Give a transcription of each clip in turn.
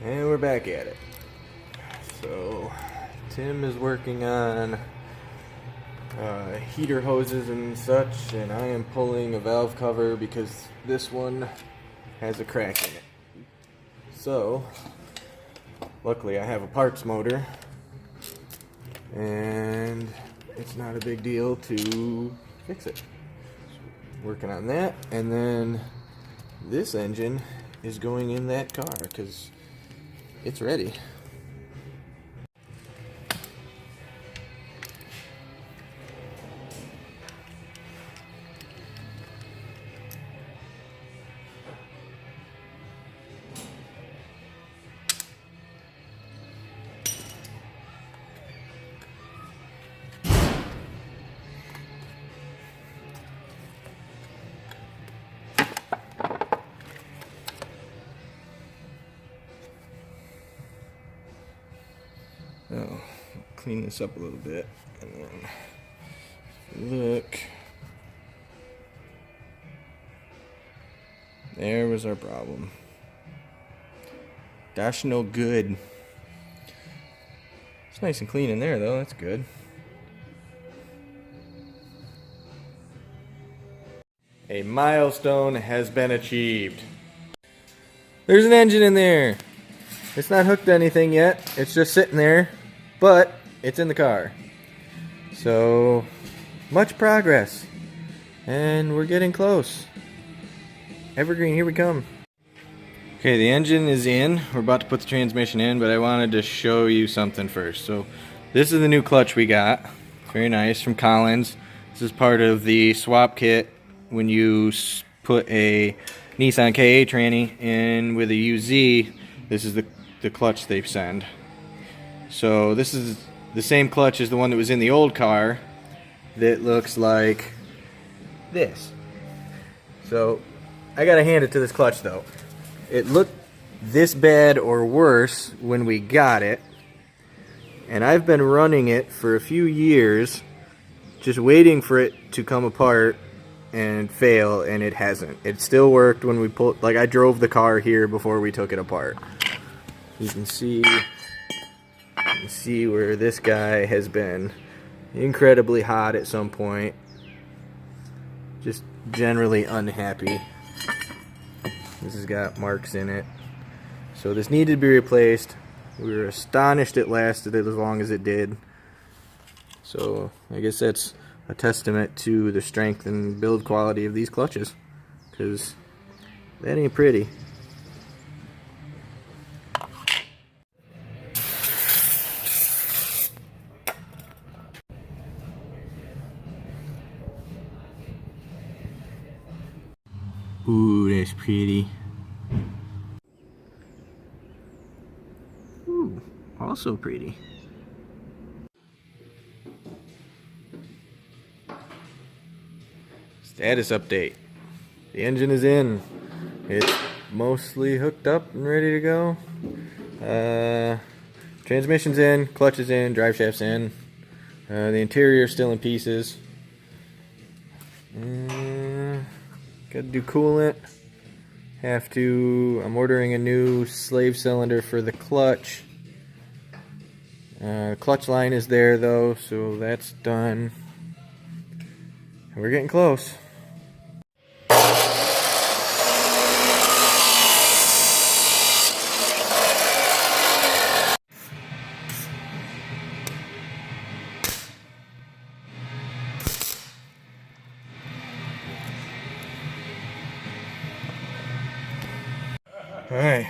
And we're back at it. So, Tim is working on heater hoses and such, and I am pulling a valve cover because this one has a crack in it. So, luckily I have a parts motor, and it's not a big deal to fix it. So, working on that, and then this engine is going in that car because it's ready. Oh, clean this up a little bit, and then look. There was our problem. Dash no good. It's nice and clean in there though, that's good. A milestone has been achieved. There's an engine in there. It's not hooked to anything yet, it's just sitting there, but it's in the car. So, much progress. And we're getting close. Evergreen, here we come. Okay, the engine is in. We're about to put the transmission in, but I wanted to show you something first. So, this is the new clutch we got. Very nice, from Collins. This is part of the swap kit when you put a Nissan KA tranny in with a UZ. This is the clutch they send. So this is the same clutch as the one that was in the old car that looks like this. So I gotta hand it to this clutch though. It looked this bad or worse when we got it, and I've been running it for a few years just waiting for it to come apart and fail, and it hasn't. It still worked when we pulled, like I drove the car here before we took it apart. You can see where this guy has been incredibly hot at some point. Just generally unhappy. This has got marks in it. So this needed to be replaced. We were astonished it lasted as long as it did. So I guess that's a testament to the strength and build quality of these clutches, because that ain't pretty. Ooh, that's pretty. Ooh, also pretty. Status update. The engine is in. It's mostly hooked up and ready to go. Transmission's in, clutch is in, drive shaft's in. The interior is still in pieces. Gotta do coolant. I'm ordering a new slave cylinder for the clutch. Clutch line is there though, so that's done. We're getting close. Alright,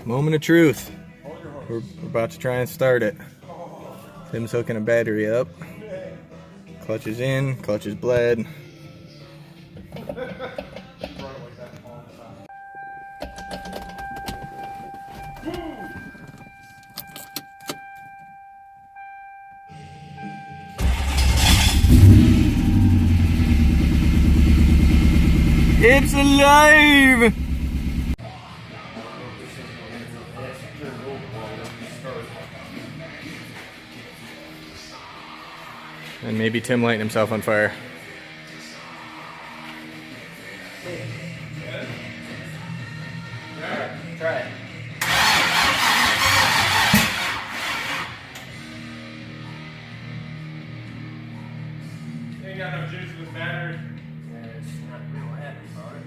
moment of truth. We're about to try and start it. Tim's hooking a battery up. Clutch is in, clutch is bled. It's alive! And maybe Tim lighting himself on fire. Alright, try it. the battery. Yeah, it's not real happy about it.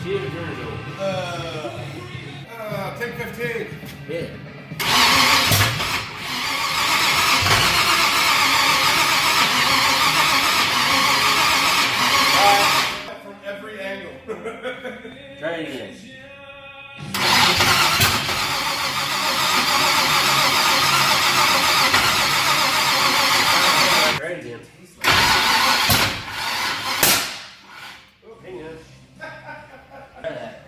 See you in the Take 15. Yeah. From every angle. Try it again. Try it again. Oh, hang on. Try that.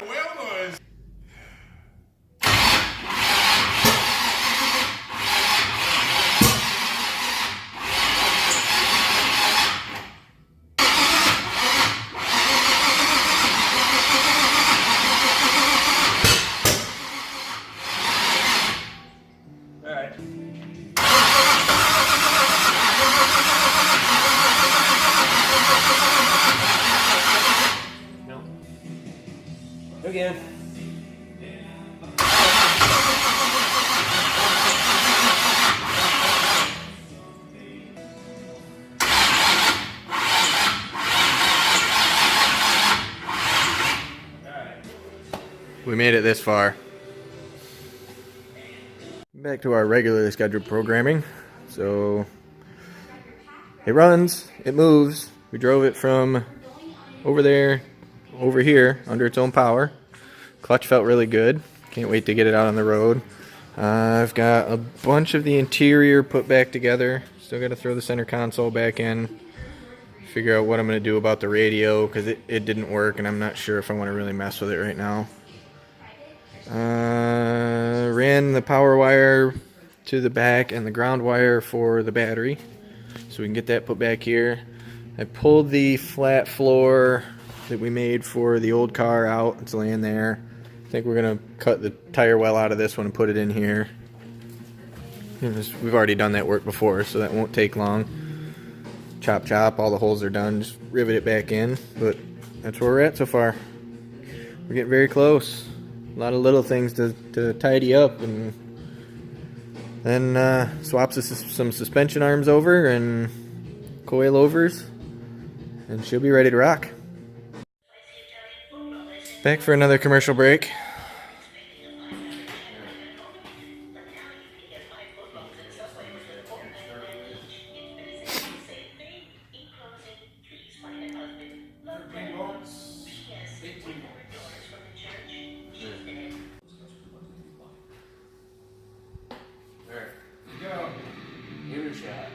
Whale noise. All right. No. Again. We made it this far. Back to our regularly scheduled programming. So it runs, it moves. We drove it from over there, over here, under its own power. Clutch felt really good. Can't wait to get it out on the road. I've got a bunch of the interior put back together. Still got to throw the center console back in. Figure out what I'm going to do about the radio because it didn't work and I'm not sure if I want to really mess with it right now. Ran the power wire to the back and the ground wire for the battery so we can get that put back here. I pulled the flat floor that we made for the old car out. It's laying there. I think we're going to cut the tire well out of this one and put it in here. We've already done that work before, so that won't take long. Chop chop, all the holes are done, just rivet it back in, but that's where we're at so far. We're getting very close. A lot of little things to tidy up, and then swap some suspension arms over and coilovers, and she'll be ready to rock. Back for another commercial break. Give it a shot.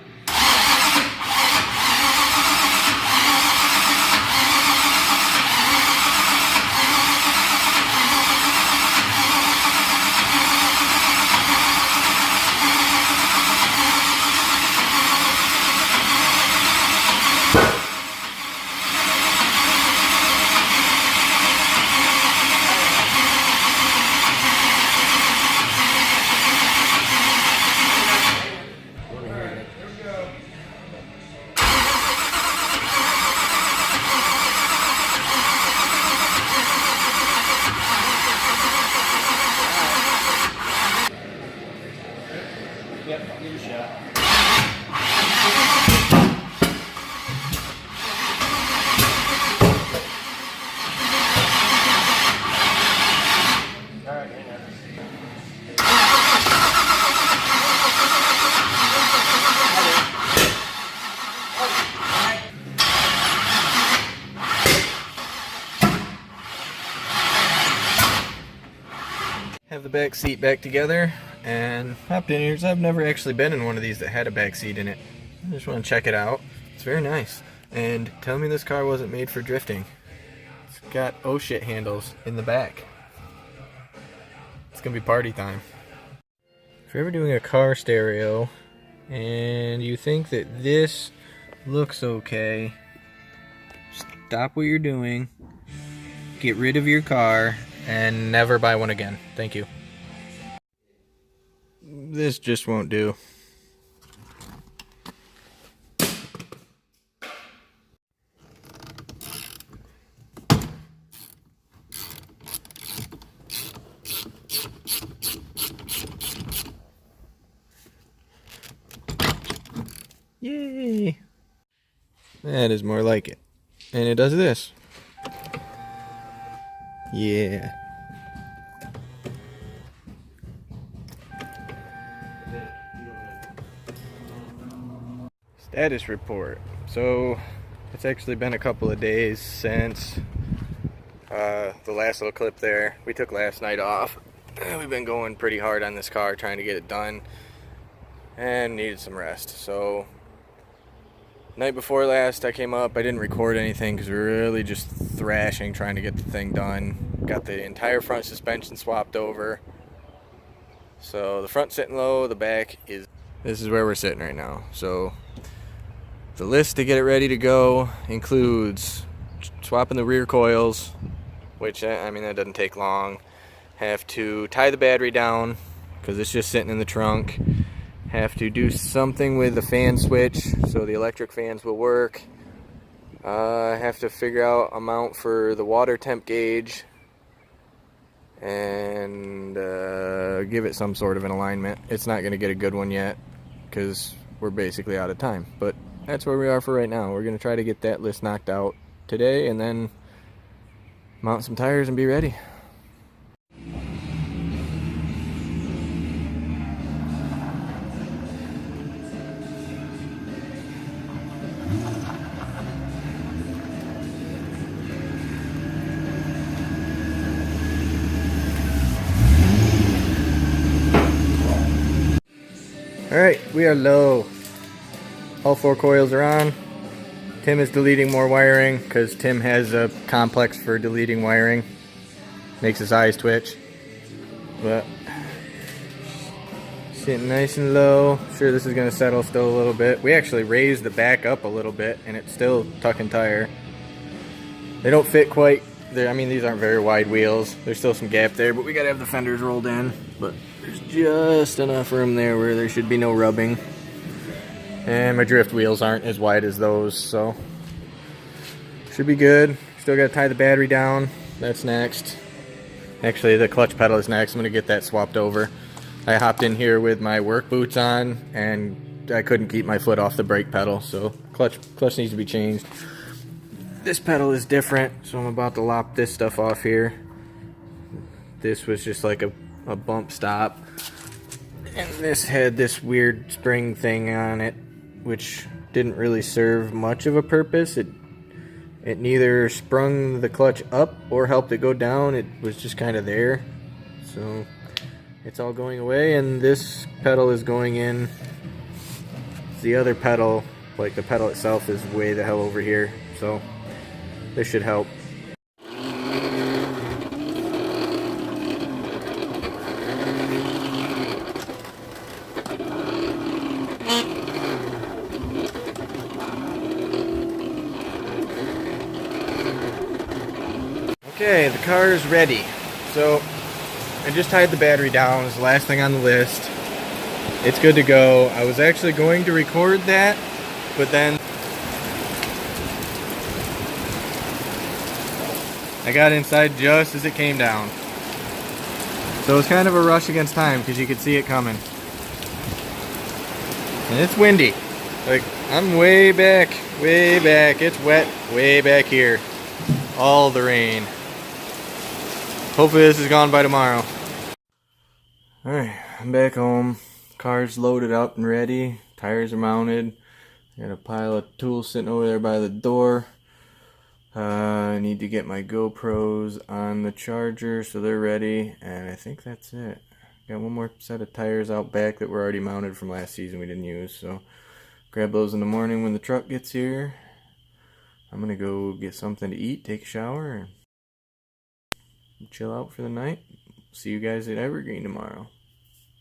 Yep, give it a shot. Alright, hang on. Have the back seat back together and hopped in here because I've never actually been in one of these that had a back seat in it. I just want to check it out. It's very nice. And tell me this car wasn't made for drifting. It's got oh shit handles in the back. It's gonna be party time. If you're ever doing a car stereo and you think that this looks okay, stop what you're doing, get rid of your car, and never buy one again. Thank you. This just won't do. Yay! That is more like it. And it does this. Yeah. Status report. So, it's actually been a couple of days since the last little clip there. We took last night off. We've been going pretty hard on this car trying to get it done and needed some rest. So, night before last I came up, I didn't record anything because we were really just thrashing trying to get the thing done. Got the entire front suspension swapped over. So the front's sitting low, the back is... This is where we're sitting right now. So the list to get it ready to go includes swapping the rear coils, which, I mean, that doesn't take long. Have to tie the battery down because it's just sitting in the trunk. Have to do something with the fan switch so the electric fans will work. Have to figure out a mount for the water temp gauge and give it some sort of an alignment. It's not going to get a good one yet because we're basically out of time, but that's where we are for right now. We're going to try to get that list knocked out today and then mount some tires and be ready. Alright, we are low. All 4 coils are on. Tim is deleting more wiring because Tim has a complex for deleting wiring. Makes his eyes twitch. But sitting nice and low. Sure, this is going to settle still a little bit. We actually raised the back up a little bit and it's still tuck and tire. They don't fit quite. I mean, these aren't very wide wheels. There's still some gap there, but we got to have the fenders rolled in. But there's just enough room there where there should be no rubbing. And my drift wheels aren't as wide as those, so should be good. Still got to tie the battery down. That's next. Actually, the clutch pedal is next. I'm going to get that swapped over. I hopped in here with my work boots on, and I couldn't keep my foot off the brake pedal, so clutch needs to be changed. This pedal is different, so I'm about to lop this stuff off here. This was just like a bump stop. And this had this weird spring thing on it, which didn't really serve much of a purpose. It neither sprung the clutch up or helped it go down. It was just kind of there. So it's all going away, and this pedal is going in. The other pedal, like the pedal itself, is way the hell over here. So this should help. Okay, the car is ready. So I just tied the battery down. It's the last thing on the list. It's good to go. I was actually going to record that, but then I got inside just as it came down. So it was kind of a rush against time because you could see it coming. And it's windy. Like, I'm way back. It's wet way back here. All the rain. Hopefully this is gone by tomorrow. Alright, I'm back home. Car's loaded up and ready. Tires are mounted. Got a pile of tools sitting over there by the door. I need to get my GoPros on the charger so they're ready, and I think that's it. Got one more set of tires out back that were already mounted from last season we didn't use, so grab those in the morning when the truck gets here. I'm gonna go get something to eat, take a shower, and chill out for the night. See you guys at Evergreen tomorrow.